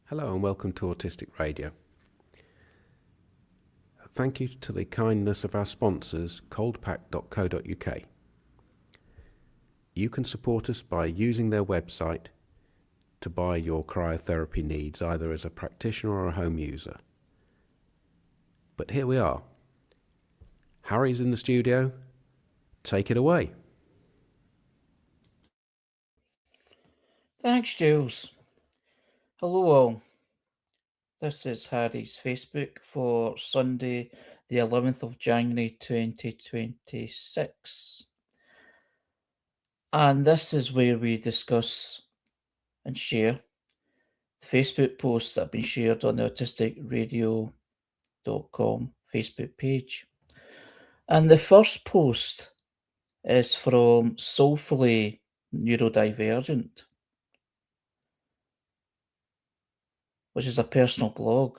Hello and welcome to Autistic Radio. Thank you to the kindness of our sponsors, coldpack.co.uk. You can support us by using their website to buy your cryotherapy needs, either as a practitioner or a home user. But here we are. Harry's in the studio. Take it away. Thanks, Jules. Hello all. This is Harry's Facebook for Sunday, the 11th of January 2026. And this is where we discuss and share the Facebook posts that have been shared on the autisticradio.com Facebook page. And the first post is from Soulfully Neurodivergent, which is a personal blog.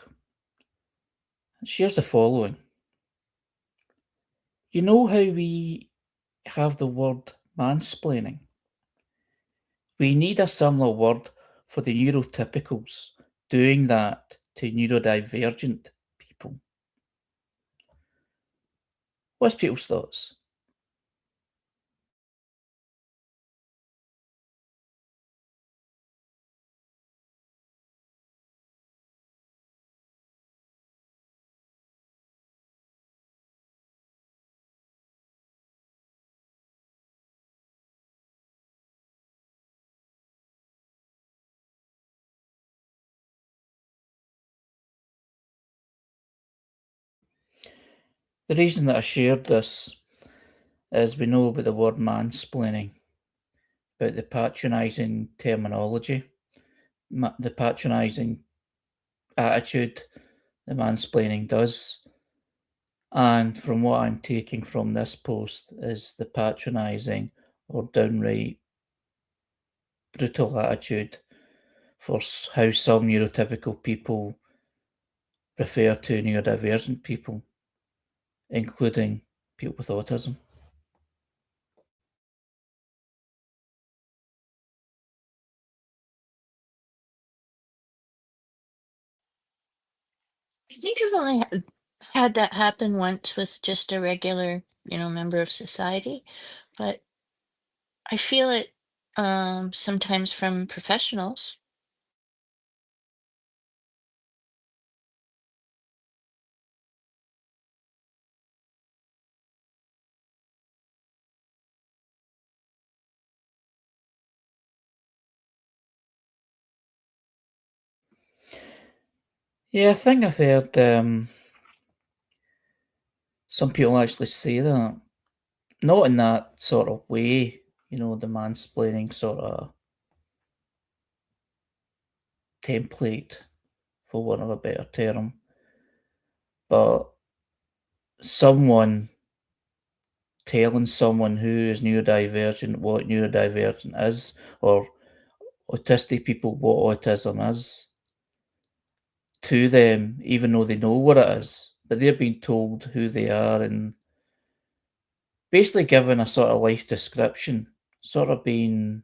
It shares the following. You know how we have the word mansplaining? We need a similar word for the neurotypicals doing that to neurodivergent people. What's people's thoughts? The reason that I shared this is we know about the word mansplaining, about the patronising terminology, the patronising attitude the mansplaining does. And from what I'm taking from this post is the patronising or downright brutal attitude for how some neurotypical people refer to neurodivergent people, including people with autism. I think I've only had that happen once with just a regular, member of society, but I feel it sometimes from professionals. Yeah, I think I've heard some people actually say that. Not in that sort of way, the mansplaining sort of template, for want of a better term. But someone telling someone who is neurodivergent what neurodivergent is, or autistic people what autism is, to them, even though they know what it is, but they're being told who they are and basically given a sort of life description, sort of being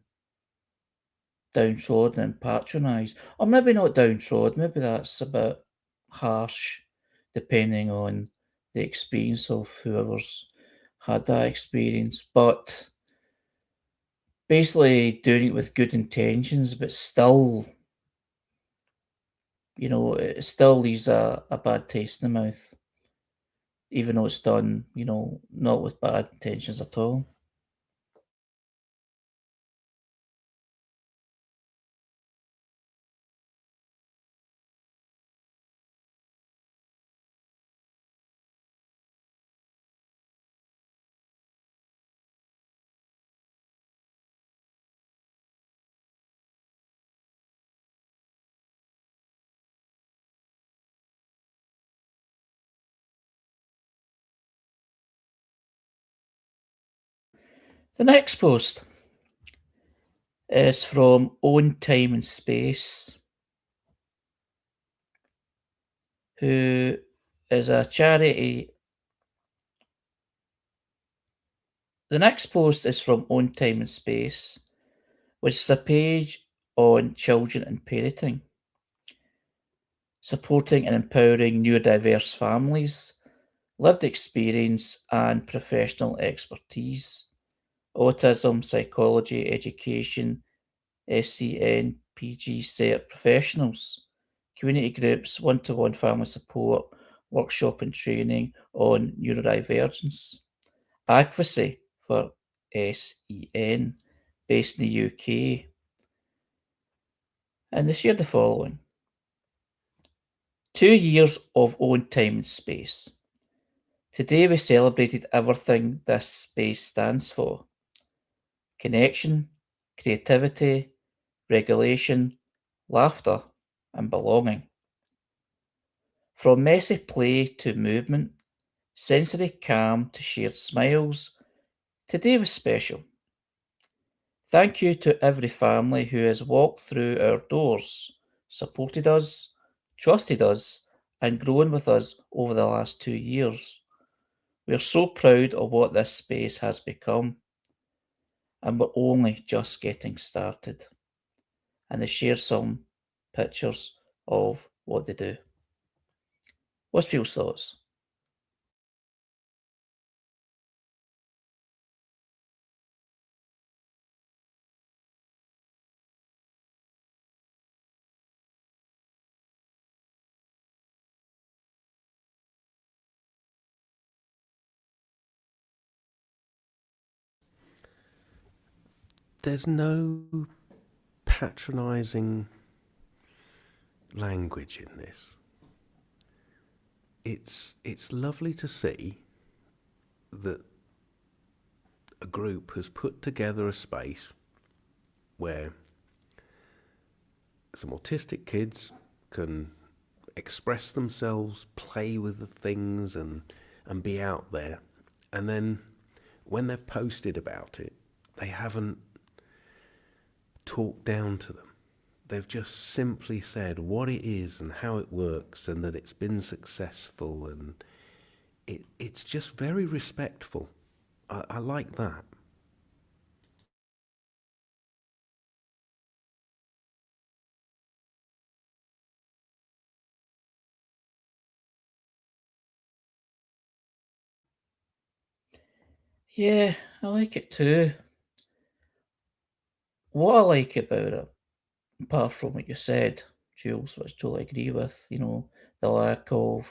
downtrodden and patronised. Or maybe not downtrodden, maybe that's a bit harsh, depending on the experience of whoever's had that experience. But basically doing it with good intentions, but still, it still leaves a bad taste in the mouth, even though it's done, not with bad intentions at all. The next post is from Own Time and Space, who is a charity. The next post is from Own Time and Space, which is a page on children and parenting. supporting and empowering neurodiverse families, lived experience and professional expertise, autism, psychology, education, SCN, PG CERT professionals, community groups, one-to-one family support, workshop and training on neurodivergence, advocacy for SEN based in the UK. And they shared the following. 2 years of own time and space. Today we celebrated everything this space stands for. Connection, creativity, regulation, laughter, and belonging. From messy play to movement, sensory calm to shared smiles, today was special. Thank you to every family who has walked through our doors, supported us, trusted us, and grown with us over the last 2 years. We are so proud of what this space has become, and we're only just getting started. And they share some pictures of what they do. What's people's thoughts? There's no patronising language in this. It's lovely to see that a group has put together a space where some autistic kids can express themselves, play with the things and be out there. And then when they've posted about it, they haven't talked down to them. They've just simply said what it is and how it works and that it's been successful, and it's just very respectful. I like that. Yeah, I like it too. What I like about it, apart from what you said, Jules, which I totally agree with, the lack of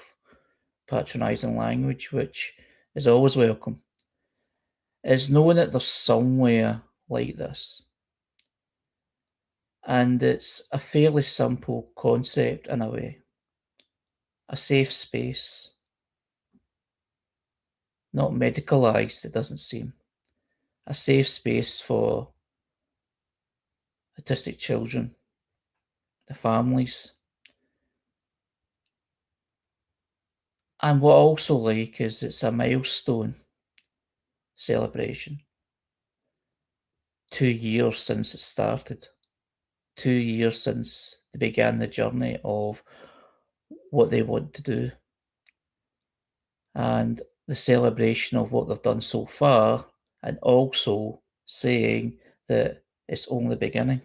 patronising language, which is always welcome, is knowing that there's somewhere like this. And it's a fairly simple concept in a way. A safe space. Not medicalised, it doesn't seem. A safe space for autistic children, the families. And what I also like is it's a milestone celebration. 2 years since it started. 2 years since they began the journey of what they want to do. And the celebration of what they've done so far, and also saying that it's only the beginning.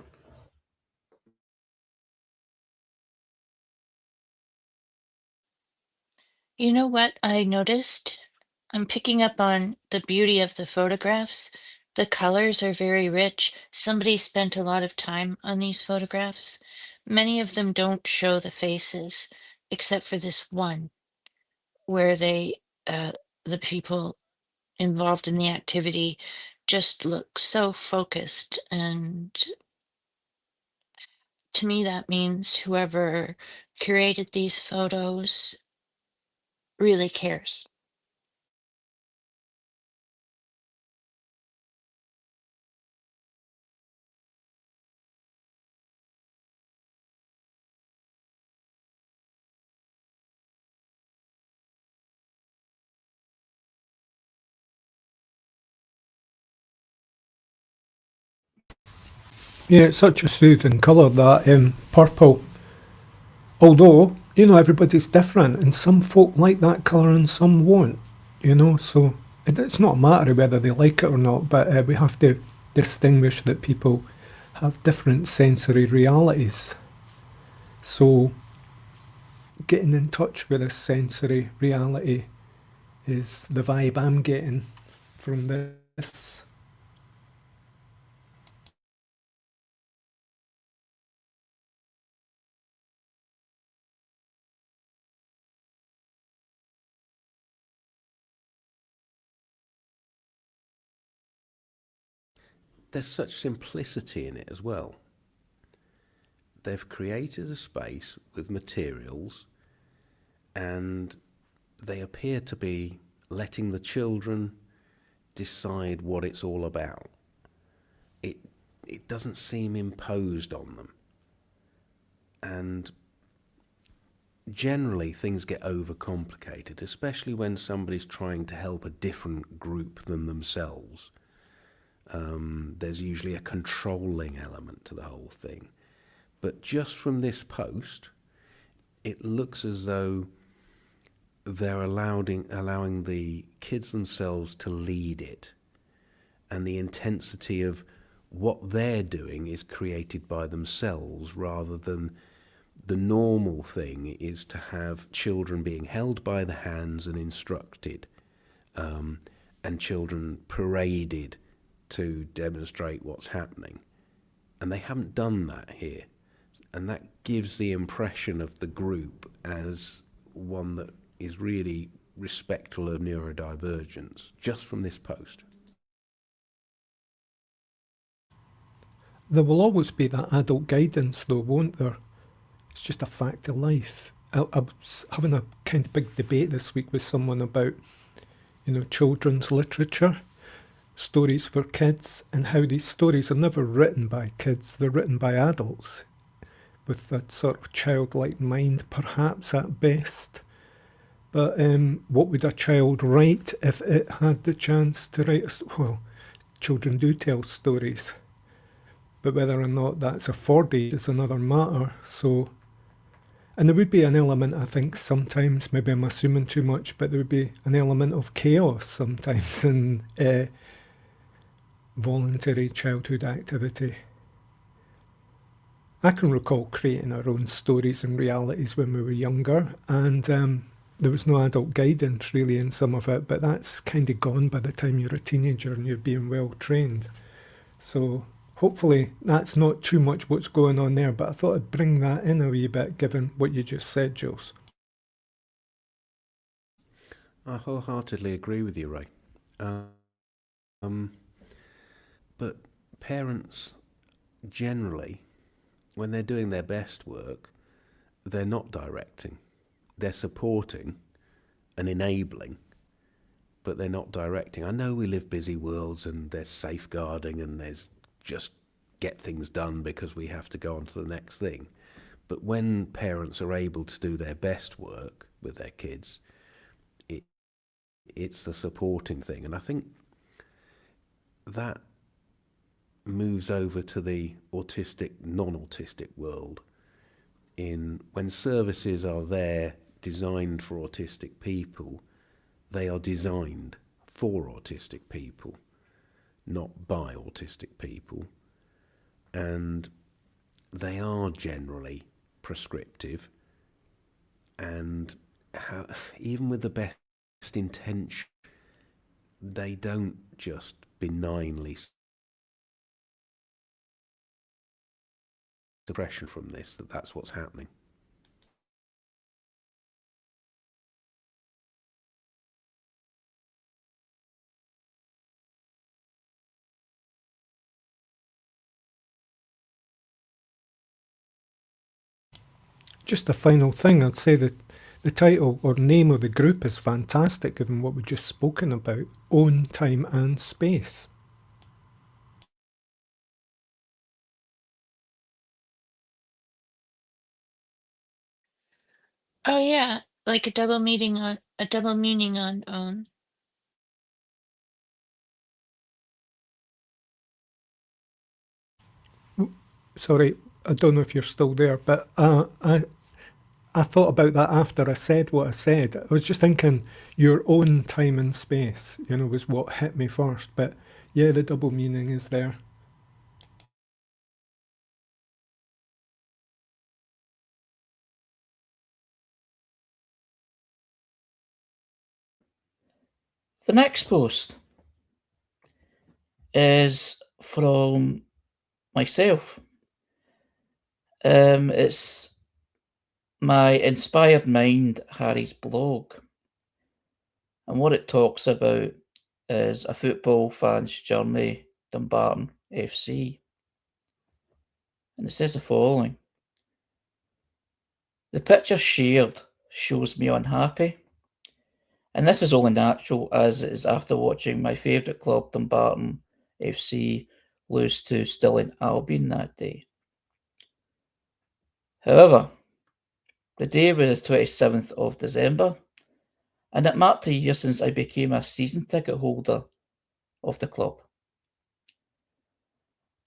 You know what I noticed? I'm picking up on the beauty of the photographs. The colors are very rich. Somebody spent a lot of time on these photographs. Many of them don't show the faces, except for this one, where the people involved in the activity just look so focused. And to me, that means whoever curated these photos really cares. Yeah, it's such a soothing colour, that purple. Although, everybody's different, and some folk like that colour and some won't, so it's not a matter of whether they like it or not, but we have to distinguish that people have different sensory realities. So getting in touch with a sensory reality is the vibe I'm getting from this. There's such simplicity in it as well. They've created a space with materials, and they appear to be letting the children decide what it's all about. It doesn't seem imposed on them. And generally things get overcomplicated, especially when somebody's trying to help a different group than themselves. There's usually a controlling element to the whole thing. But just from this post, it looks as though they're allowing the kids themselves to lead it. And the intensity of what they're doing is created by themselves, rather than the normal thing is to have children being held by the hands and instructed, and children paraded to demonstrate what's happening. And they haven't done that here. And that gives the impression of the group as one that is really respectful of neurodivergence, just from this post. There will always be that adult guidance though, won't there? It's just a fact of life. I was having a kind of big debate this week with someone about, children's literature, stories for kids, and how these stories are never written by kids, they're written by adults, with that sort of childlike mind, perhaps at best. But what would a child write if it had the chance to write? Well, children do tell stories, but whether or not that's afforded is another matter. So, and there would be an element, I think, sometimes, maybe I'm assuming too much, but there would be an element of chaos sometimes in voluntary childhood activity. I can recall creating our own stories and realities when we were younger, and there was no adult guidance really in some of it, but that's kind of gone by the time you're a teenager and you're being well trained. So hopefully that's not too much what's going on there, but I thought I'd bring that in a wee bit given what you just said, Jules. I wholeheartedly agree with you, Ray. But parents generally, when they're doing their best work, they're not directing. They're supporting and enabling, but they're not directing. I know we live busy worlds and there's safeguarding and there's just get things done because we have to go on to the next thing. But when parents are able to do their best work with their kids, it's the supporting thing. And I think that moves over to the autistic, non-autistic world. When services are there designed for autistic people, they are designed for autistic people, not by autistic people. And they are generally prescriptive, and even with the best intention, they don't just benignly suppression from this, that's what's happening. Just a final thing, I'd say that the title or name of the group is fantastic given what we've just spoken about, Own Time and Space. Oh yeah, like a double meaning on own. Sorry, I don't know if you're still there, but I thought about that after I said what I said. I was just thinking your own time and space, was what hit me first. But yeah, the double meaning is there. The next post is from myself. It's my inspired mind, Harry's blog. And what it talks about is a football fan's journey, Dumbarton FC. And it says the following: the picture shared shows me unhappy. And this is only natural, as it is after watching my favourite club, Dumbarton FC, lose to Stirling Albion that day. However, the day was the 27th of December, and it marked a year since I became a season ticket holder of the club.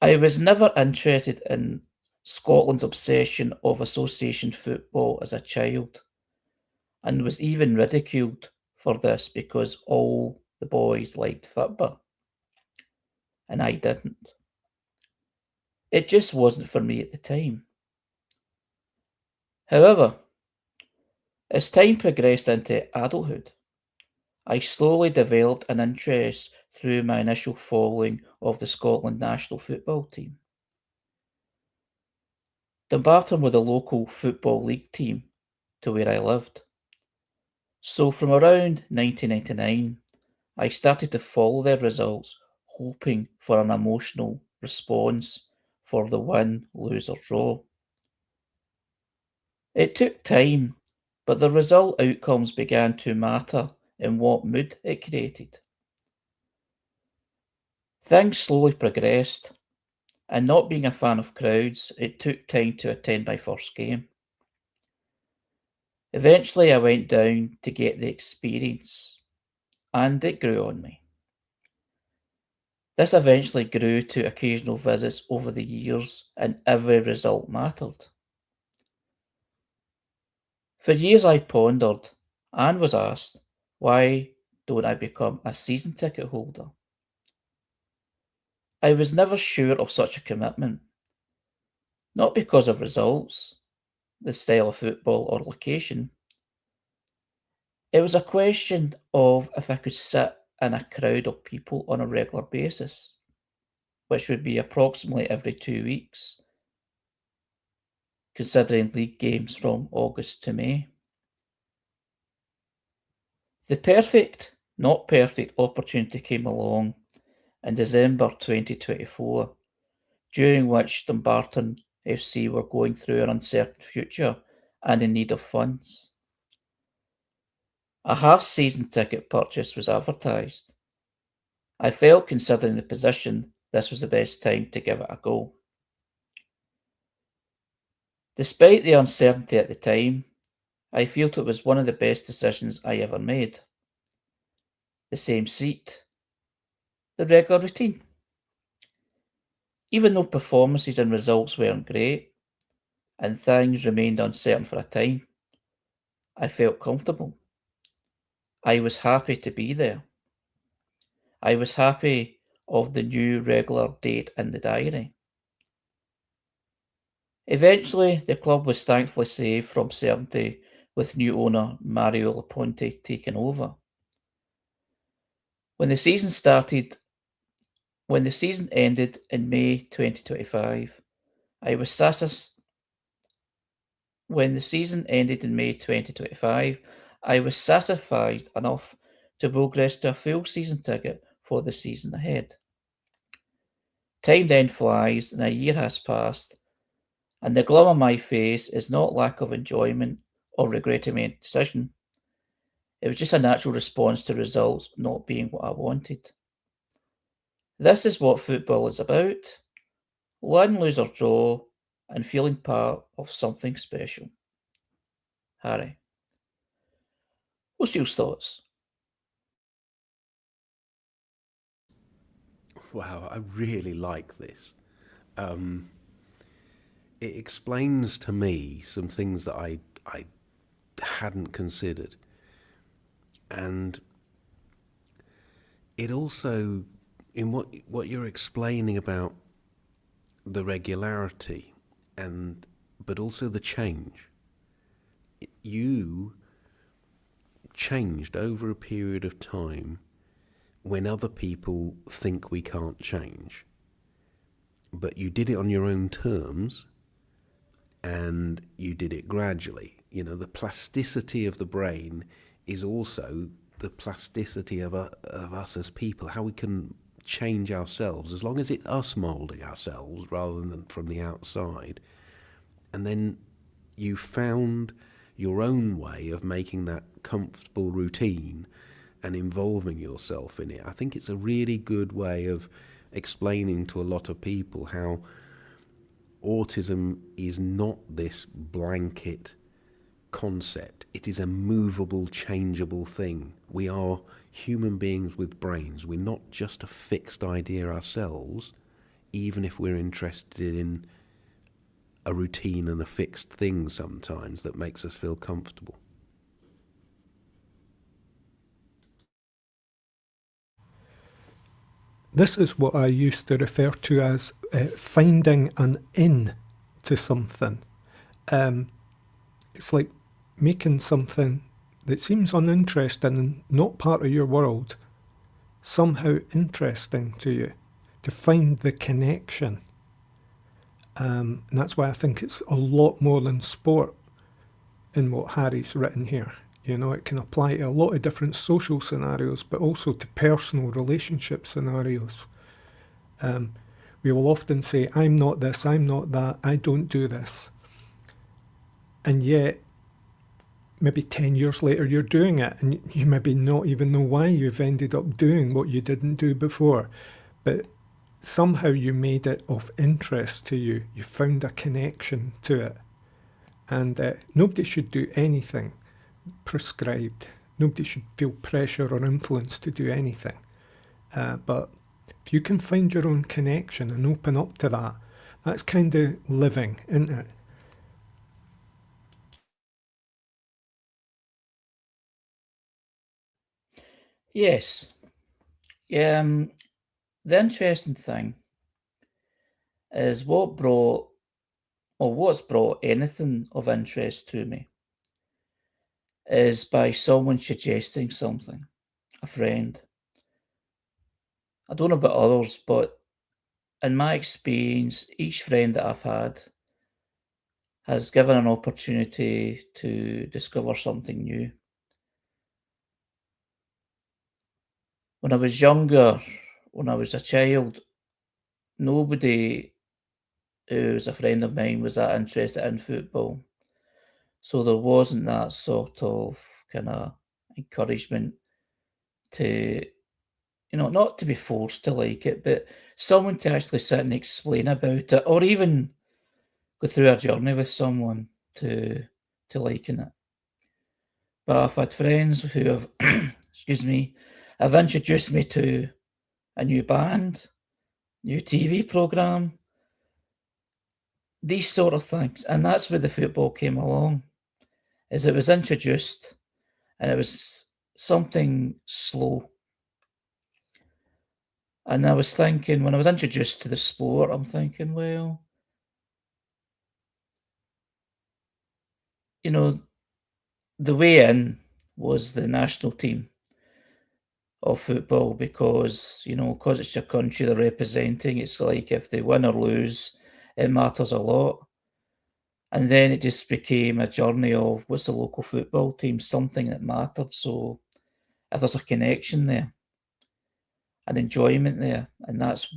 I was never interested in Scotland's obsession of association football as a child, and was even ridiculed for this because all the boys liked football, and I didn't. It just wasn't for me at the time. However, as time progressed into adulthood, I slowly developed an interest through my initial following of the Scotland national football team. Dumbarton were the local football league team to where I lived. So from around 1999, I started to follow their results, hoping for an emotional response for the win, lose or draw. It took time, but the result outcomes began to matter in what mood it created. Things slowly progressed, and not being a fan of crowds, it took time to attend my first game. Eventually, I went down to get the experience, and it grew on me. This eventually grew to occasional visits over the years, and every result mattered. For years I pondered and was asked, why don't I become a season ticket holder? I was never sure of such a commitment, not because of results, the style of football, or location. It was a question of if I could sit in a crowd of people on a regular basis, which would be approximately every 2 weeks, considering league games from August to May. The perfect, not perfect opportunity came along in December 2024, during which Dumbarton FC were going through an uncertain future and in need of funds. A half-season ticket purchase was advertised. I felt, considering the position, this was the best time to give it a go. Despite the uncertainty at the time, I felt it was one of the best decisions I ever made. The same seat, the regular routine. Even though performances and results weren't great, and things remained uncertain for a time, I felt comfortable. I was happy to be there. I was happy of the new regular date in the diary. Eventually, the club was thankfully saved from certainty with new owner Mario Laponte taking over. When the season ended in May 2025, I was satisfied enough to progress to a full season ticket for the season ahead. Time then flies, and a year has passed, and the glum on my face is not lack of enjoyment or regretting my decision. It was just a natural response to results not being what I wanted. This is what football is about: win, lose or draw, and feeling part of something special. Harry, what's your thoughts? Wow, I really like this. It explains to me some things that I hadn't considered. And it also, in what you're explaining about the regularity, but also the change, you changed over a period of time when other people think we can't change, but you did it on your own terms and you did it gradually. You know, the plasticity of the brain is also the plasticity of us as people, how we can change ourselves, as long as it's us moulding ourselves rather than from the outside. And then you found your own way of making that comfortable routine and involving yourself in it. I think it's a really good way of explaining to a lot of people how autism is not this blanket concept. It is a movable, changeable thing. We are human beings with brains. We're not just a fixed idea ourselves, even if we're interested in a routine and a fixed thing sometimes that makes us feel comfortable. This is what I used to refer to as finding an in to something. It's like making something that seems uninteresting and not part of your world somehow interesting to you, to find the connection. And that's why I think it's a lot more than sport in what Harry's written here. You know, it can apply to a lot of different social scenarios, but also to personal relationship scenarios. We will often say, I'm not this, I'm not that, I don't do this. And yet, maybe 10 years later, you're doing it, and you maybe not even know why you've ended up doing what you didn't do before. But somehow you made it of interest to you. You found a connection to it. And nobody should do anything prescribed. Nobody should feel pressure or influence to do anything. But if you can find your own connection and open up to that, that's kind of living, isn't it? Yes. The interesting thing is what's brought anything of interest to me is by someone suggesting something, a friend. I don't know about others, but in my experience, each friend that I've had has given an opportunity to discover something new. When I was younger, when I was a child, nobody who was a friend of mine was that interested in football. So there wasn't that sort of kind of encouragement to, not to be forced to like it, but someone to actually sit and explain about it, or even go through a journey with someone to liking it. But I've had friends who have, excuse me, have introduced me to a new band, new TV program, these sort of things. And that's where the football came along, is it was introduced and it was something slow. And I was thinking, when I was introduced to the sport, I'm thinking, well, the way in was the national team of football because it's your country they're representing. It's like if they win or lose, it matters a lot. And then it just became a journey of what's the local football team, something that mattered. So if there's a connection there, an enjoyment there, and that's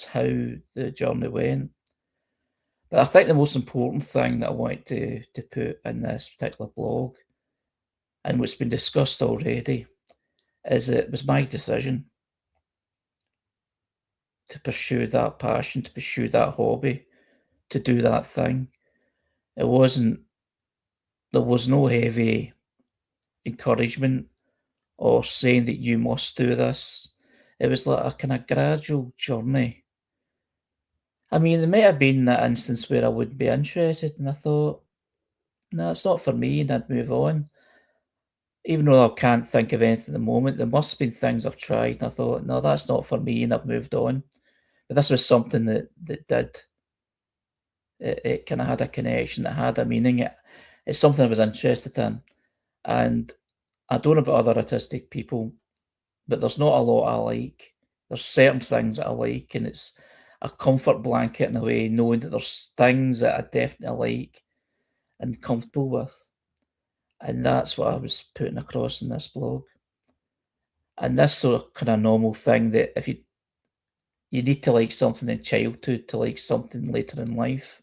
how the journey went. But I think the most important thing that I wanted to put in this particular blog, and what's been discussed already, is it was my decision to pursue that passion, to pursue that hobby, to do that thing. There was no heavy encouragement or saying that you must do this. It was like a kind of gradual journey. I mean, there might have been that instance where I would be interested, and I thought, no, it's not for me, and I'd move on. Even though I can't think of anything at the moment, there must have been things I've tried, and I thought, no, that's not for me, and I've moved on. But this was something that did. It kind of had a connection, it had a meaning. It's something I was interested in. And I don't know about other autistic people, but there's not a lot I like. There's certain things that I like, and it's a comfort blanket in a way, knowing that there's things that I definitely like and comfortable with. And that's what I was putting across in this blog. And this sort of kind of normal thing that if you need to like something in childhood to like something later in life,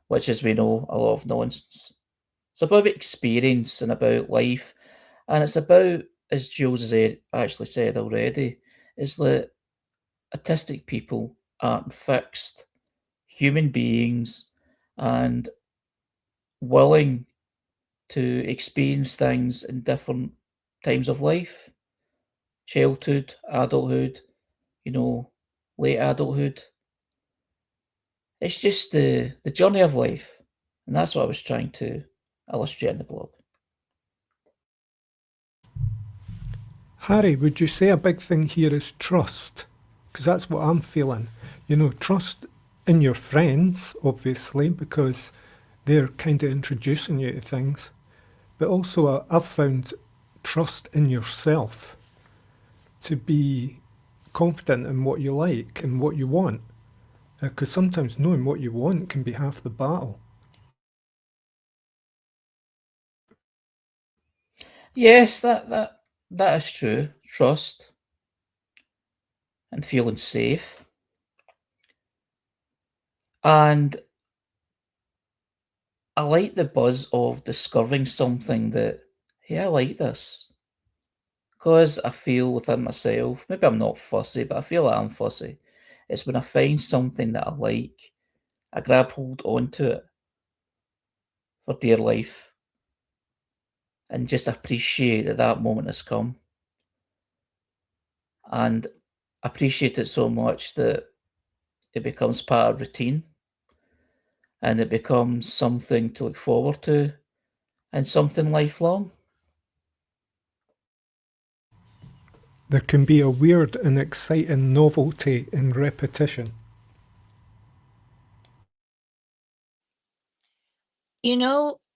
which, as we know, a lot of nonsense. It's about experience and about life, and it's about, as Jules has actually said already, is that autistic people aren't fixed human beings and willing to experience things in different times of life, childhood, adulthood, late adulthood. It's just the journey of life, and that's what I was trying to illustrate in the blog. Harry, would you say a big thing here is trust? Because that's what I'm feeling. Trust in your friends, obviously, because they're kind of introducing you to things. But also, I've found trust in yourself to be confident in what you like and what you want. Because sometimes knowing what you want can be half the battle. Yes, that is true. Trust and feeling safe. And I like the buzz of discovering something that, hey, I like this. Because I feel within myself, maybe I'm not fussy, but I feel like I'm fussy. It's when I find something that I like, I grab hold onto it for dear life and just appreciate that that moment has come. And appreciate it so much that it becomes part of routine and it becomes something to look forward to and something lifelong. There can be a weird and exciting novelty in repetition.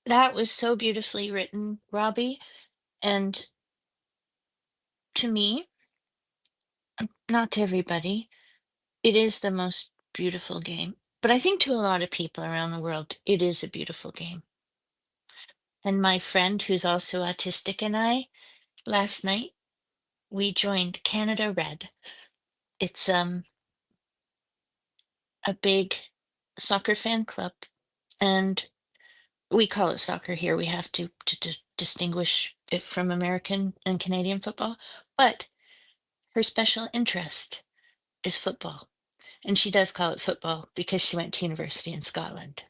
That was so beautifully written, Robbie. And to me, not to everybody, it is the most beautiful game. But I think to a lot of people around the world, it is a beautiful game. And my friend, who's also autistic, and I, last night, we joined Canada Red. It's a big soccer fan club, and we call it soccer here. We have to distinguish it from American and Canadian football. But her special interest is football, and she does call it football because she went to university in Scotland.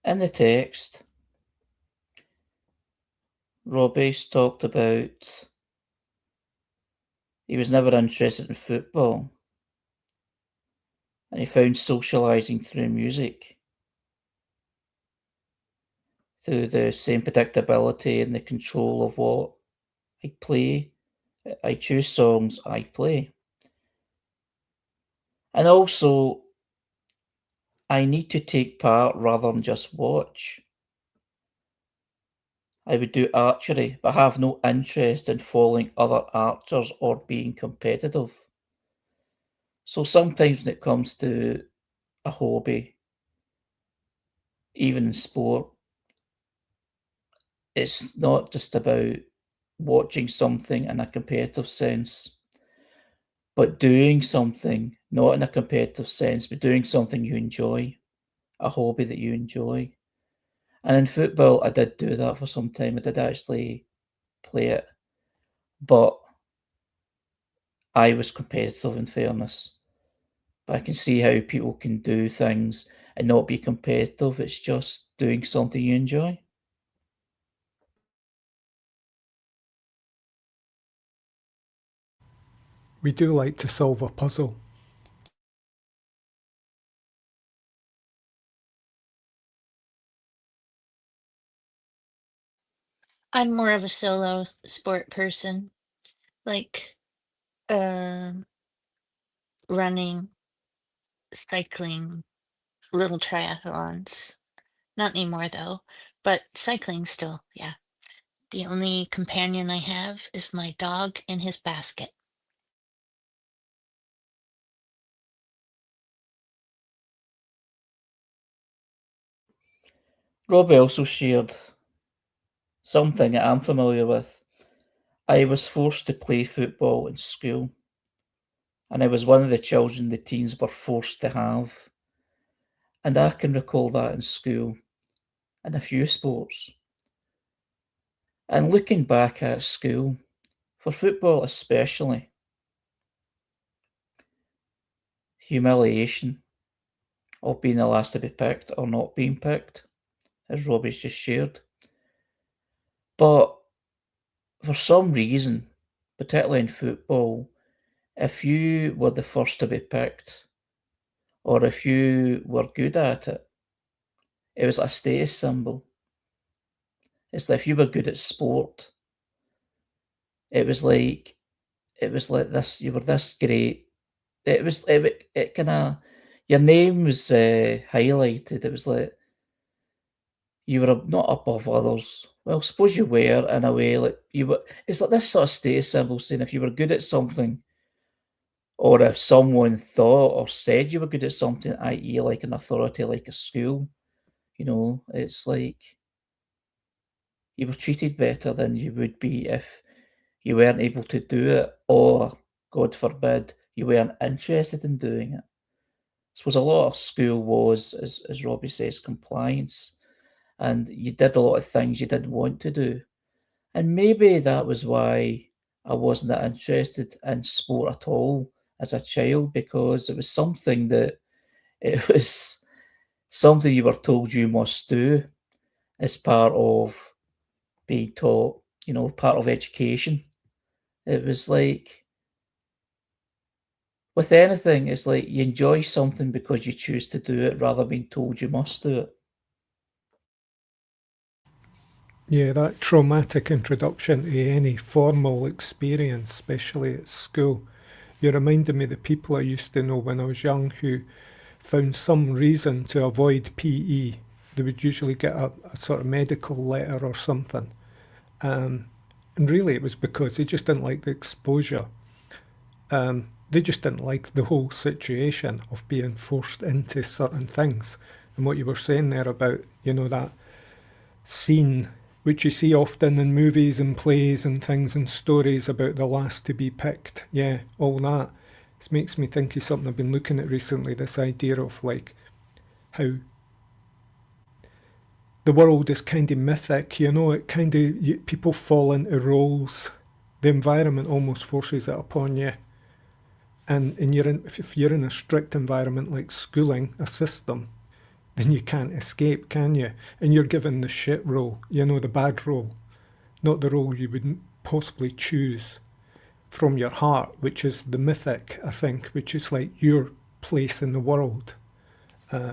In the text, Robbie's talked about he was never interested in football and he found socialising through music, through the same predictability and the control of what I play. I choose songs I play. And also, I need to take part rather than just watch. I would do archery, but have no interest in following other archers or being competitive. So sometimes when it comes to a hobby, even in sport, it's not just about watching something in a competitive sense, but doing something, not in a competitive sense, but doing something you enjoy, a hobby that you enjoy. And in football, I did do that for some time. I did actually play it, but I was competitive in fairness. But I can see how people can do things and not be competitive. It's just doing something you enjoy. We do like to solve a puzzle. I'm more of a solo sport person, like running, cycling, little triathlons. Not anymore though, but cycling still, yeah. The only companion I have is my dog in his basket. Rob also shared something that I'm familiar with. I was forced to play football in school, and I was one of the children the teens were forced to have. And I can recall that in school in a few sports. And looking back at school, for football especially, humiliation of being the last to be picked or not being picked, as Robbie's just shared. But for some reason, particularly in football, if you were the first to be picked, or if you were good at it, it was a status symbol. It's like if you were good at sport, it was like this. You were this great. It kind of your name was highlighted. It was like you were not above others. Well, suppose you were in a way. Like you were. It's like this sort of status symbol saying if you were good at something, or if someone thought or said you were good at something, i.e., like an authority, like a school. It's like you were treated better than you would be if you weren't able to do it, or, God forbid, you weren't interested in doing it. I suppose a lot of school was, as Robbie says, compliance, and you did a lot of things you didn't want to do. And maybe that was why I wasn't that interested in sport at all as a child, because it was something that it was something you were told you must do as part of being taught, part of education. It was like with anything, it's like you enjoy something because you choose to do it rather than being told you must do it. Yeah, that traumatic introduction to any formal experience, especially at school. You reminded me of the people I used to know when I was young who found some reason to avoid PE. They would usually get a sort of medical letter or something. And really, it was because they just didn't like the exposure. They just didn't like the whole situation of being forced into certain things. And what you were saying there about, that scene, which you see often in movies and plays and things and stories about the last to be picked. Yeah, all that. This makes me think of something I've been looking at recently, this idea of like how the world is kind of mythic, it kind of, people fall into roles. The environment almost forces it upon you. And if you're in a strict environment like schooling, a system, then you can't escape, can you? And you're given the shit role, the bad role, not the role you would possibly choose from your heart, which is the mythic, I think, which is like your place in the world,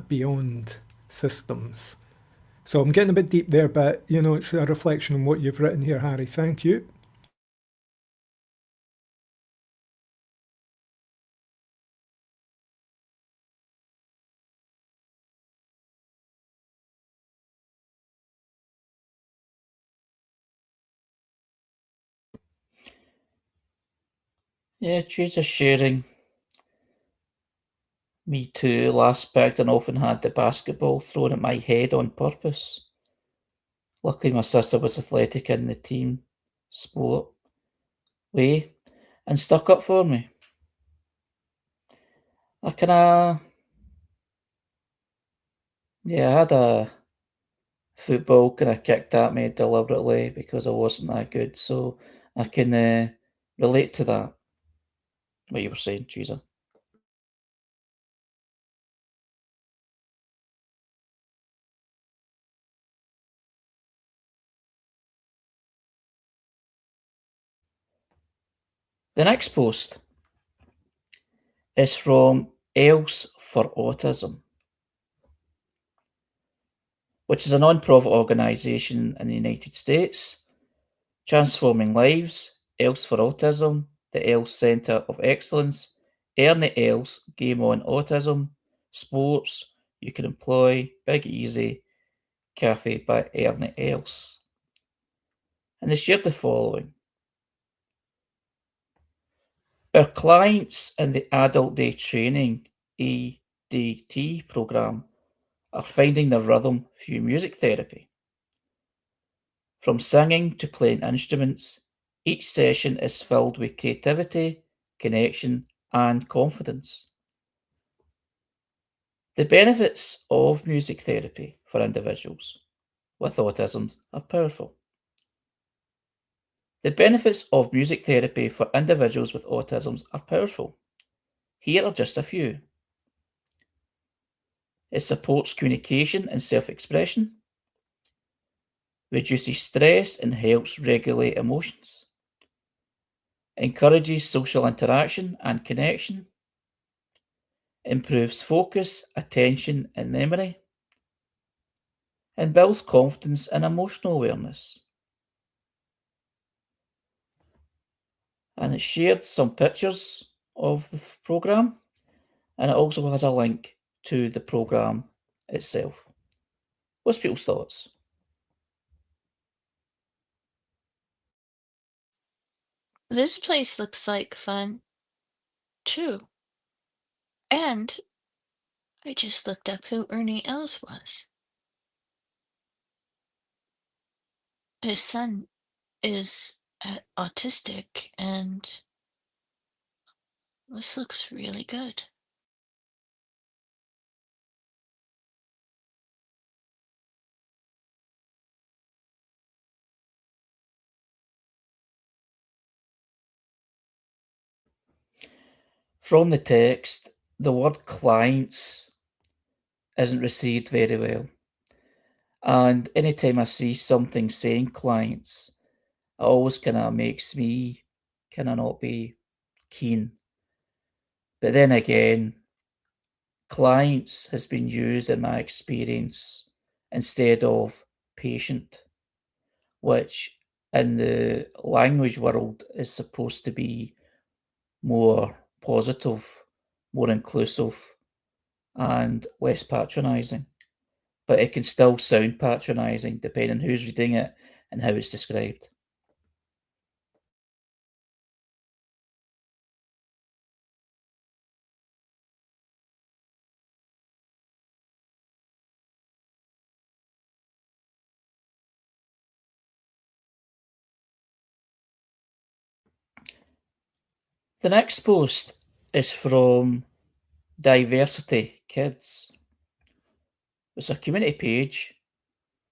beyond systems. So I'm getting a bit deep there, but it's a reflection on what you've written here, Harry. Thank you. Yeah, cheers for sharing. Me too. Last picked and often had the basketball thrown at my head on purpose. Luckily, my sister was athletic in the team sport way and stuck up for me. I had a football kind of kicked at me deliberately because I wasn't that good. So I can relate to that, what you were saying, Teresa. The next post is from Else for Autism, which is a non-profit organisation in the United States, transforming lives. Else for Autism, the Else Centre of Excellence, Ernie Els, Game On Autism, sports, you can employ, big easy, Cafe by Ernie Els. And they shared the following. Our clients in the Adult Day Training ADT program are finding their rhythm through music therapy. From singing to playing instruments, each session is filled with creativity, connection, and confidence. The benefits of music therapy for individuals with autism are powerful. The benefits of music therapy for individuals with autism are powerful. Here are just a few. It supports communication and self-expression, reduces stress and helps regulate emotions, encourages social interaction and connection, improves focus, attention, and memory, and builds confidence and emotional awareness. And it shared some pictures of the program, and it also has a link to the program itself. What's people's thoughts? This place looks like fun, too. And I just looked up who Ernie Els was. His son is autistic, and this looks really good. From the text, the word clients isn't received very well. And anytime I see something saying clients, it always kind of makes me kind of not be keen. But then again, clients has been used in my experience instead of patient, which in the language world is supposed to be more positive, more inclusive, and less patronising. But it can still sound patronising depending on who's reading it and how it's described. The next post is from Diversity Kids. It's a community page.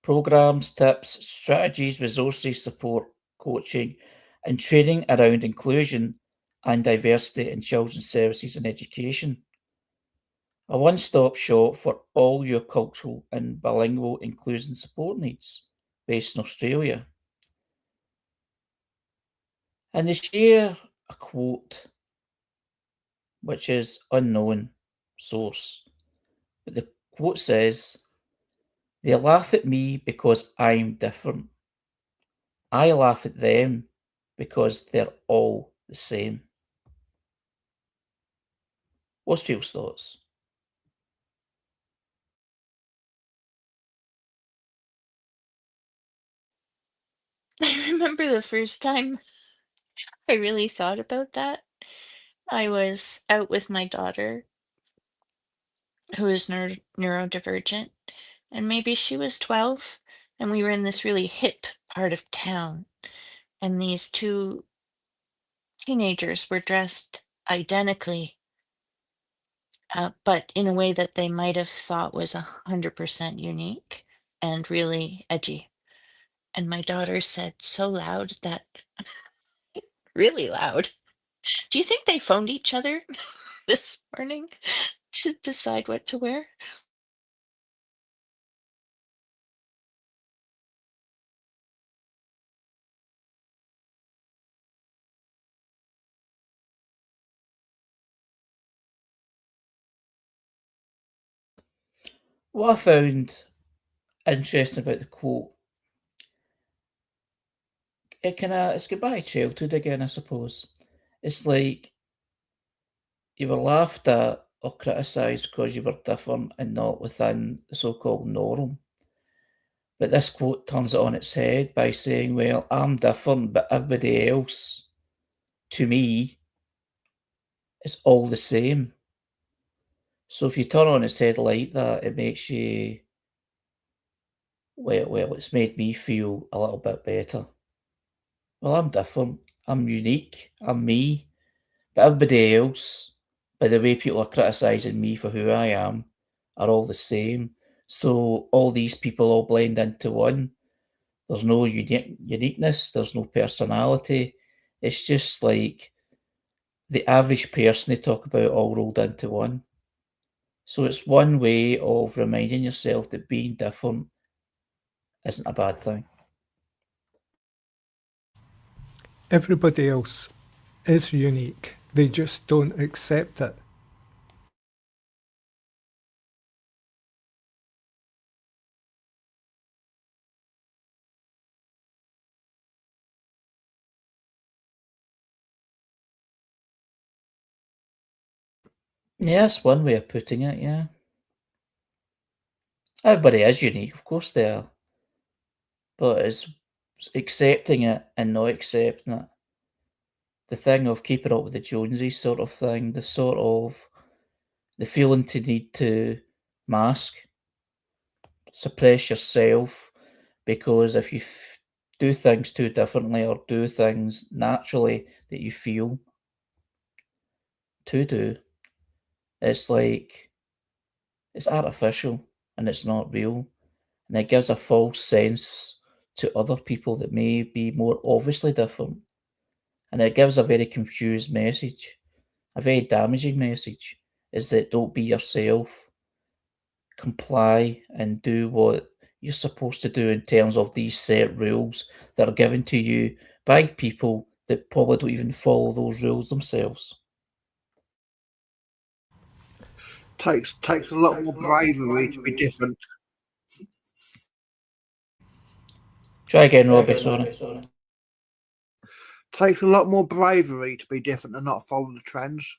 Programs, tips, strategies, resources, support, coaching, and training around inclusion and diversity in children's services and education. A one-stop shop for all your cultural and bilingual inclusion support needs, based in Australia. And they share a quote, which is unknown source. But the quote says, "They laugh at me because I'm different. I laugh at them because they're all the same." What's people's thoughts? I remember the first time I really thought about that. I was out with my daughter, who is neurodivergent, and maybe she was 12, and we were in this really hip part of town, and these two teenagers were dressed identically, but in a way that they might have thought was 100% unique and really edgy. And my daughter said so loud that really loud. Do you think they phoned each other this morning to decide what to wear? What I found interesting about the quote, it's goodbye childhood again, I suppose. It's like you were laughed at or criticised because you were different and not within the so-called norm. But this quote turns it on its head by saying, well, I'm different, but everybody else, to me, is all the same. So if you turn on its head like that, it makes you, well, it's made me feel a little bit better. Well, I'm different. I'm unique. I'm me. But everybody else, by the way people are criticising me for who I am, are all the same. So all these people all blend into one. There's no uniqueness. There's no personality. It's just like the average person they talk about all rolled into one. So it's one way of reminding yourself that being different isn't a bad thing. Everybody else is unique. They just don't accept it. Yeah, that's one way of putting it, yeah. Everybody is unique, of course they are. But it's accepting it and not accepting it. The thing of keeping up with the Joneses sort of thing, the feeling to need to mask, suppress yourself, because if you do things too differently or do things naturally that you feel to do, it's like it's artificial and it's not real. And it gives a false sense to other people that may be more obviously different. And it gives a very confused message, a very damaging message, is that don't be yourself, comply and do what you're supposed to do in terms of these set rules that are given to you by people that probably don't even follow those rules themselves. Takes a lot more bravery to be different. Try again, Robbie, sorry. Takes a lot more bravery to be different and not follow the trends.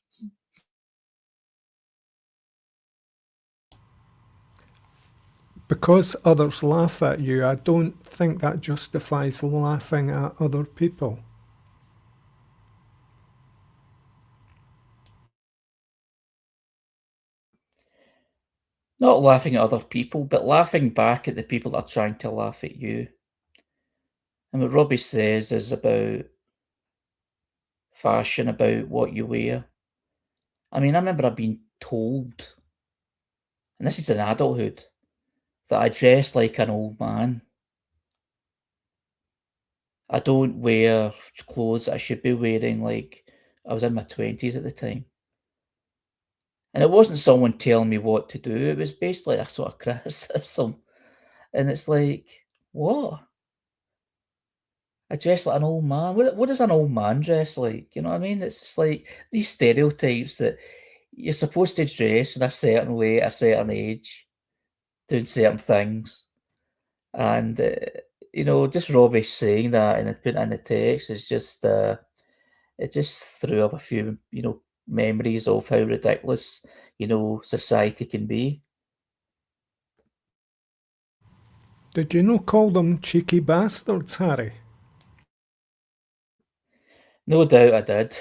Because others laugh at you, I don't think that justifies laughing at other people. Not laughing at other people, but laughing back at the people that are trying to laugh at you. And what Robbie says is about fashion, about what you wear. I mean, I remember I've been told, and this is in adulthood, that I dress like an old man. I don't wear clothes that I should be wearing like I was in my 20s at the time. And it wasn't someone telling me what to do, it was basically a sort of criticism. And it's like, what? I dress like an old man. What does an old man dress like? You know what I mean? It's just like these stereotypes that you're supposed to dress in a certain way at a certain age, doing certain things. And, just Robbie saying that and then putting it in the text is just, it just threw up a few, memories of how ridiculous, society can be. Did you not call them cheeky bastards, Harry? No doubt I did.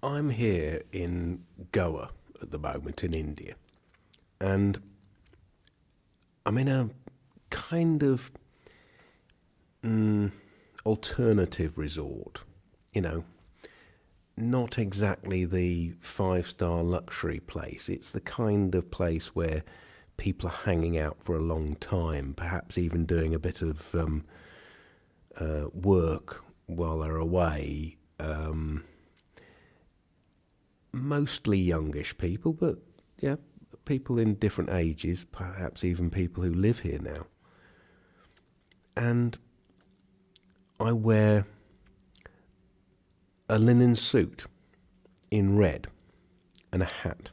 I'm here in Goa at the moment in India, and I'm in a kind of alternative resort, not exactly the 5-star luxury place. It's the kind of place where people are hanging out for a long time, perhaps even doing a bit of work while they're away. Mostly youngish people, but yeah, people in different ages, perhaps even people who live here now. And I wear a linen suit in red and a hat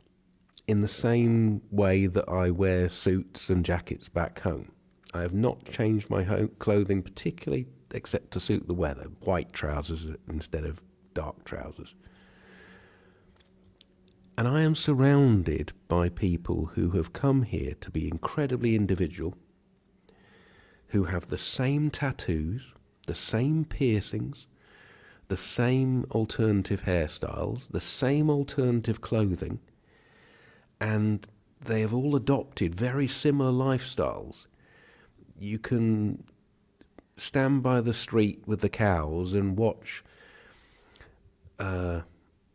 in the same way that I wear suits and jackets back home. I have not changed my home clothing particularly except to suit the weather. White trousers instead of dark trousers. And I am surrounded by people who have come here to be incredibly individual, who have the same tattoos, the same piercings, the same alternative hairstyles, the same alternative clothing, and they have all adopted very similar lifestyles. You can stand by the street with the cows and watch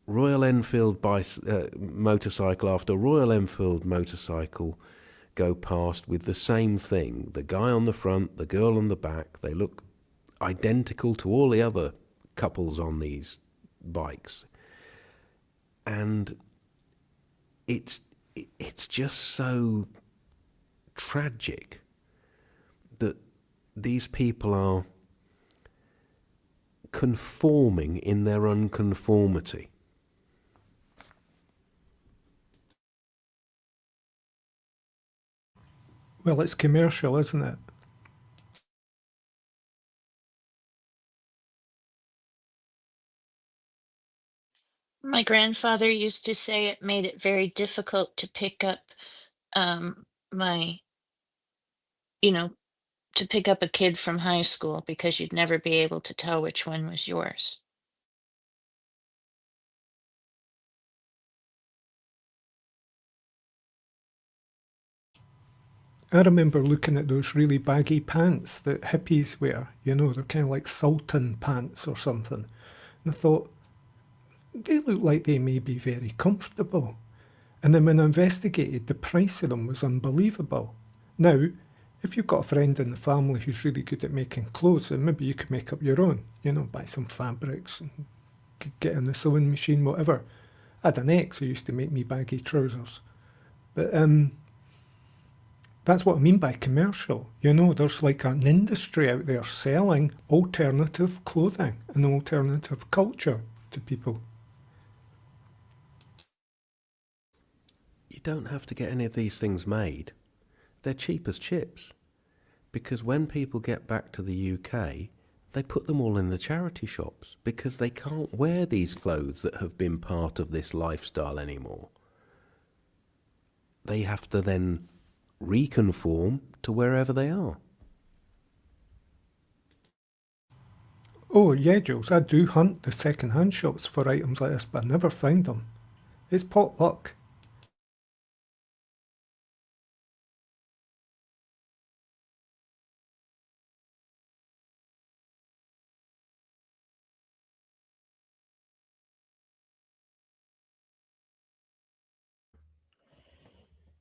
Royal Enfield motorcycle after Royal Enfield motorcycle go past with the same thing. The guy on the front, the girl on the back, they look identical to all the other couples on these bikes. And it's just so tragic that these people are conforming in their unconformity. Well, it's commercial, isn't it? My grandfather used to say it made it very difficult to pick up my, to pick up a kid from high school because you'd never be able to tell which one was yours. I remember looking at those really baggy pants that hippies wear. They're kind of like Sultan pants or something. And I thought, they look like they may be very comfortable. And then when I investigated, the price of them was unbelievable. Now, if you've got a friend in the family who's really good at making clothes, then maybe you could make up your own, buy some fabrics and get in the sewing machine, whatever. I had an ex who used to make me baggy trousers. But that's what I mean by commercial. There's like an industry out there selling alternative clothing and alternative culture to people. You don't have to get any of these things made. They're cheap as chips. Because when people get back to the UK, they put them all in the charity shops because they can't wear these clothes that have been part of this lifestyle anymore. They have to then reconform to wherever they are. Oh, yeah, Jules, I do hunt the second-hand shops for items like this, but I never find them. It's pot luck.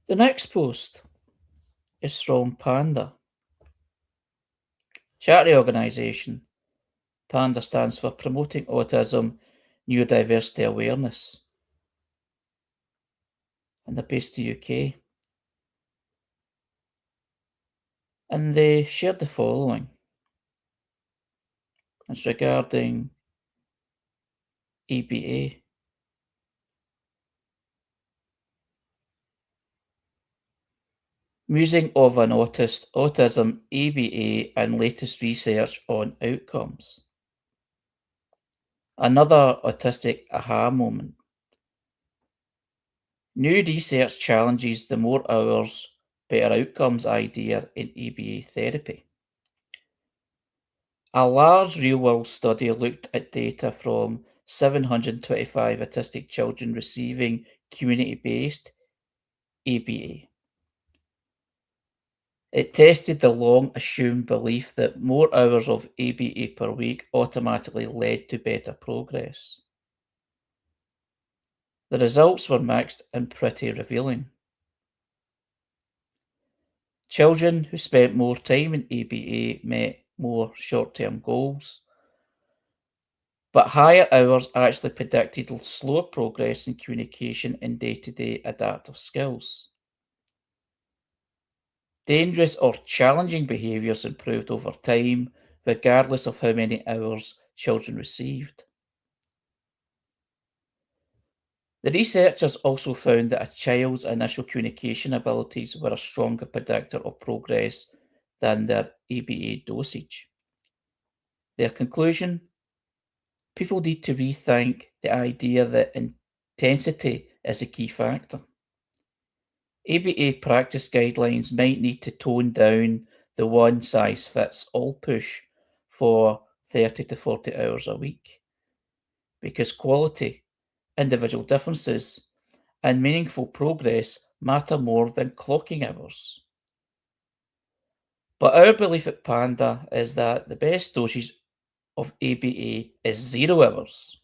The next post is from Panda. Charity organisation. Panda stands for Promoting Autism Neurodiversity Awareness. And they're based in the UK. And they shared the following. It's regarding EBA. Musing of an autist, autism, EBA, and latest research on outcomes. Another autistic aha moment. New research challenges the more hours, better outcomes idea in EBA therapy. A large real-world study looked at data from 725 autistic children receiving community-based EBA. It tested the long-assumed belief that more hours of EBA per week automatically led to better progress. The results were mixed and pretty revealing. Children who spent more time in EBA met more short-term goals, but higher hours actually predicted slower progress in communication and day-to-day adaptive skills. Dangerous or challenging behaviours improved over time, regardless of how many hours children received. The researchers also found that a child's initial communication abilities were a stronger predictor of progress than their EBA dosage. Their conclusion: people need to rethink the idea that intensity is a key factor. ABA practice guidelines might need to tone down the one-size-fits-all push for 30 to 40 hours a week, because quality, individual differences, and meaningful progress matter more than clocking hours. But our belief at Panda is that the best dosage of ABA is 0 hours.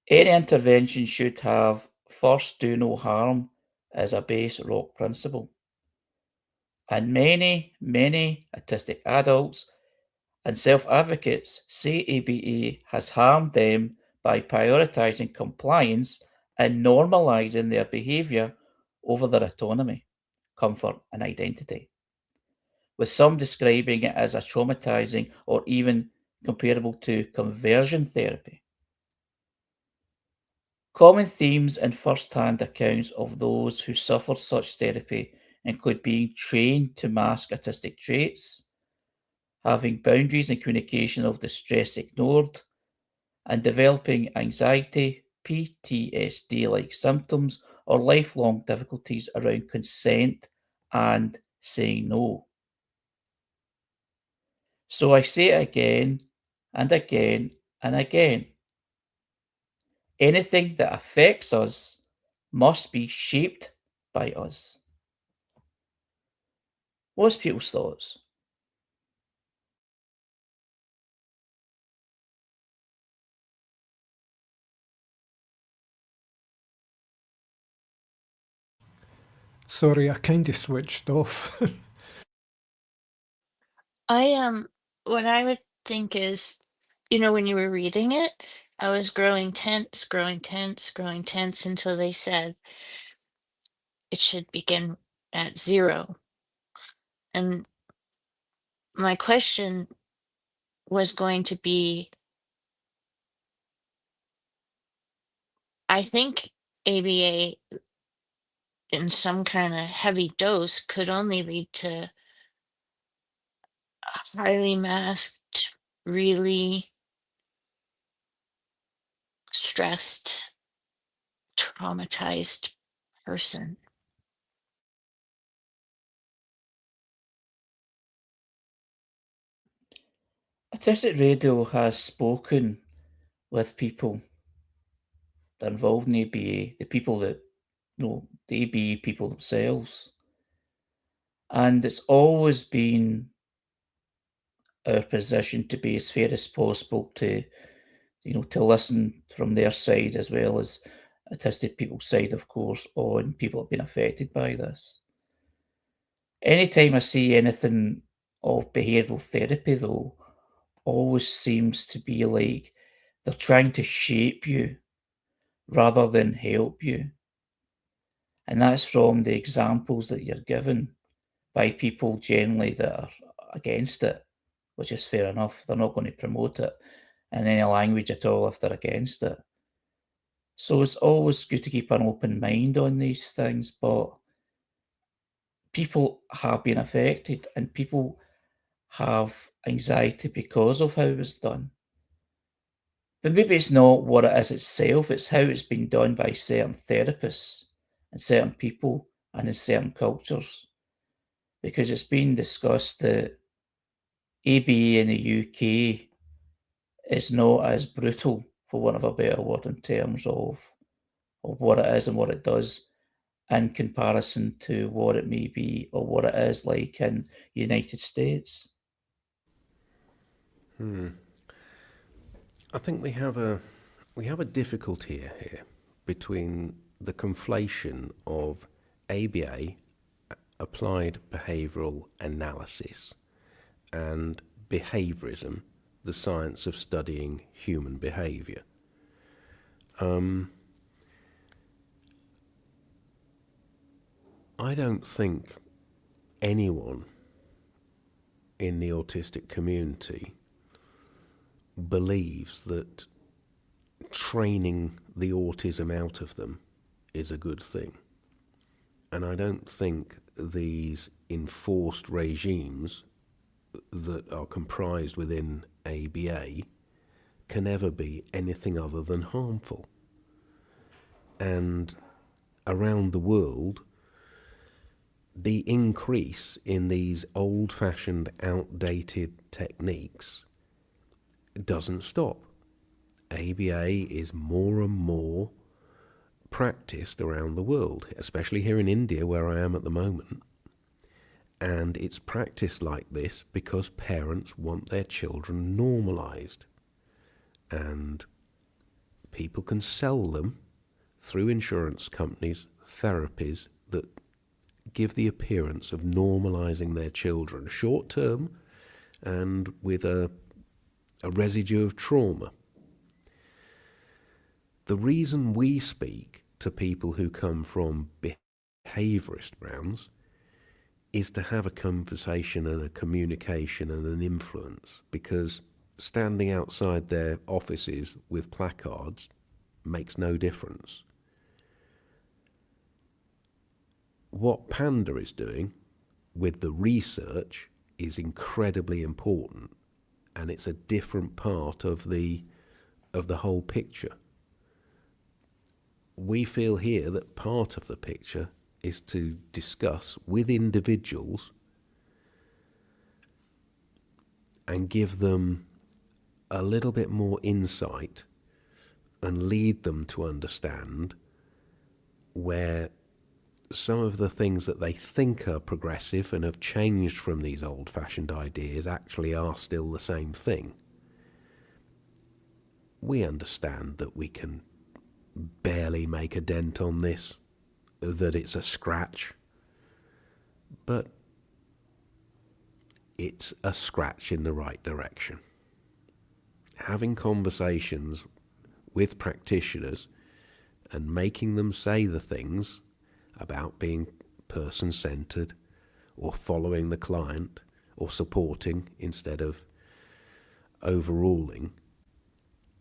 Any intervention should have first do no harm as a base rock principle. And many autistic adults and self-advocates say ABA has harmed them by prioritising compliance and normalising their behaviour over their autonomy, comfort and identity, with some describing it as a traumatising or even comparable to conversion therapy. Common themes in first-hand accounts of those who suffered such therapy include being trained to mask autistic traits, having boundaries and communication of distress ignored, and developing anxiety, PTSD-like symptoms, or lifelong difficulties around consent and saying no. So I say it again and again and again. Anything that affects us must be shaped by us. What's people's thoughts? Sorry, I kind of switched off. What I would think is, when you were reading it, I was growing tense, growing tense, growing tense until they said it should begin at 0. And my question was going to be, I think ABA in some kind of heavy dose could only lead to a highly masked, really stressed, traumatized person. Autistic Radio has spoken with people that are involved in ABA, the people that know the ABA people themselves. And it's always been our position to be as fair as possible to listen from their side as well as autistic people's side, of course, on people that have been affected by this. Anytime I see anything of behavioural therapy, though, always seems to be like they're trying to shape you rather than help you. And that's from the examples that you're given by people generally that are against it, which is fair enough. They're not going to promote it in any language at all if they're against it. So it's always good to keep an open mind on these things, but people have been affected and people have anxiety because of how it was done. But maybe it's not what it is itself, it's how it's been done by certain therapists and certain people and in certain cultures. Because it's been discussed that ABA in the UK is not as brutal, for want of a better word, in terms of what it is and what it does in comparison to what it may be or what it is like in the United States. I think we have a difficulty here between the conflation of ABA, applied behavioural analysis, and behaviourism, the science of studying human behaviour. I don't think anyone in the autistic community believes that training the autism out of them is a good thing. And I don't think these enforced regimes that are comprised within ABA can ever be anything other than harmful. And around the world, the increase in these old-fashioned, outdated techniques doesn't stop. ABA is more and more practiced around the world, especially here in India where I am at the moment. And it's practiced like this because parents want their children normalized. And people can sell them through insurance companies therapies that give the appearance of normalizing their children short term and with a residue of trauma. The reason we speak to people who come from behaviourist grounds is to have a conversation and a communication and an influence, because standing outside their offices with placards makes no difference. What Panda is doing with the research is incredibly important, and it's a different part of the whole picture. We feel here that part of the picture is to discuss with individuals and give them a little bit more insight and lead them to understand where some of the things that they think are progressive and have changed from these old-fashioned ideas actually are still the same thing. We understand that we can barely make a dent on this, that it's a scratch, but it's a scratch in the right direction. Having conversations with practitioners and making them say the things about being person-centered or following the client or supporting instead of overruling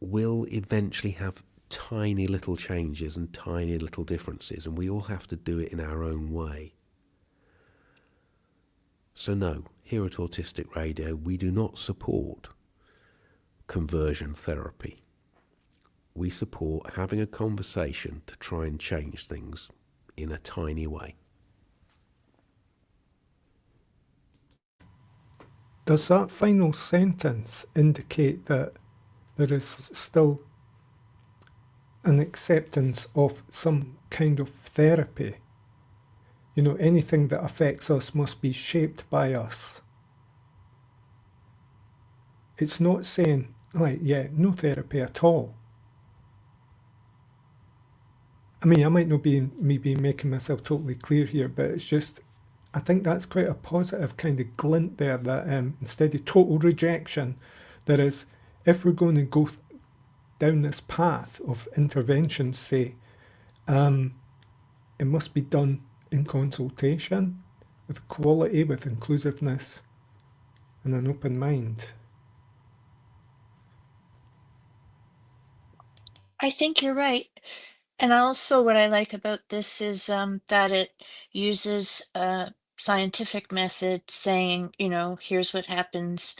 will eventually have tiny little changes and tiny little differences, and we all have to do it in our own way. So no, here at Autistic Radio, we do not support conversion therapy. We support having a conversation to try and change things in a tiny way. Does that final sentence indicate that there is still an acceptance of some kind of therapy? You know, anything that affects us must be shaped by us. It's not saying, like, yeah, no therapy at all. I mean, I might not be making myself totally clear here, but it's just, I think that's quite a positive kind of glint there, that instead of total rejection, there is, if we're going to go down this path of intervention, say, it must be done in consultation, with quality, with inclusiveness, and an open mind. I think you're right. And also what I like about this is that it uses a scientific method saying, you know, here's what happens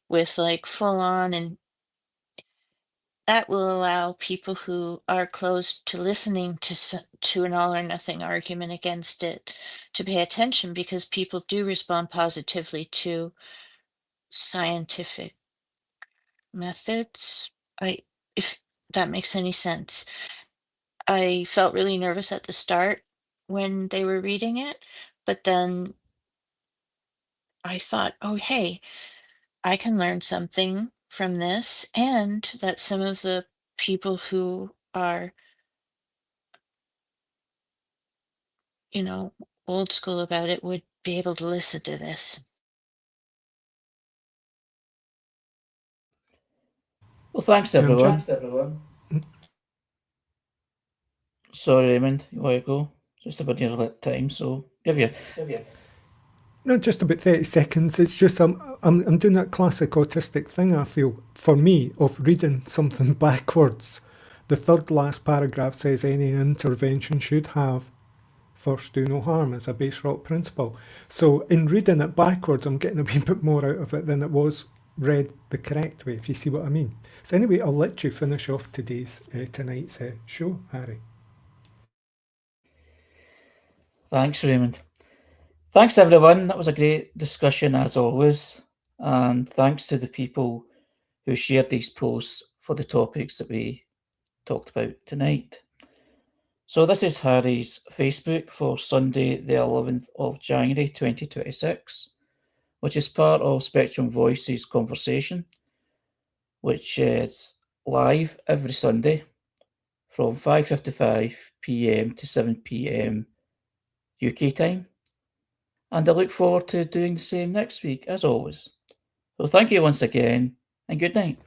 with like full on, and that will allow people who are closed to listening to an all or nothing argument against it to pay attention, because people do respond positively to scientific methods. If that makes any sense. I felt really nervous at the start when they were reading it, but then I thought, oh, hey, I can learn something from this, and that some of the people who are, you know, old school about it would be able to listen to this. Well, thanks Yeah, everyone. Mm. Sorry, Raymond, you want to go? Just about your time, so give you. Not just about 30 seconds, it's just I'm doing that classic autistic thing, I feel, for me, of reading something backwards. The third last paragraph says any intervention should have first do no harm as a base rock principle. So in reading it backwards, I'm getting a wee bit more out of it than it was read the correct way, if you see what I mean. So anyway, I'll let you finish off tonight's show, Harry. Thanks, Raymond. Thanks, everyone. That was a great discussion, as always. And thanks to the people who shared these posts for the topics that we talked about tonight. So this is Harry's Facebook for Sunday, the 11th of January 2026, which is part of Spectrum Voices Conversation, which is live every Sunday from 5:55 p.m. to 7 p.m. UK time. And I look forward to doing the same next week, as always. So thank you once again, and good night.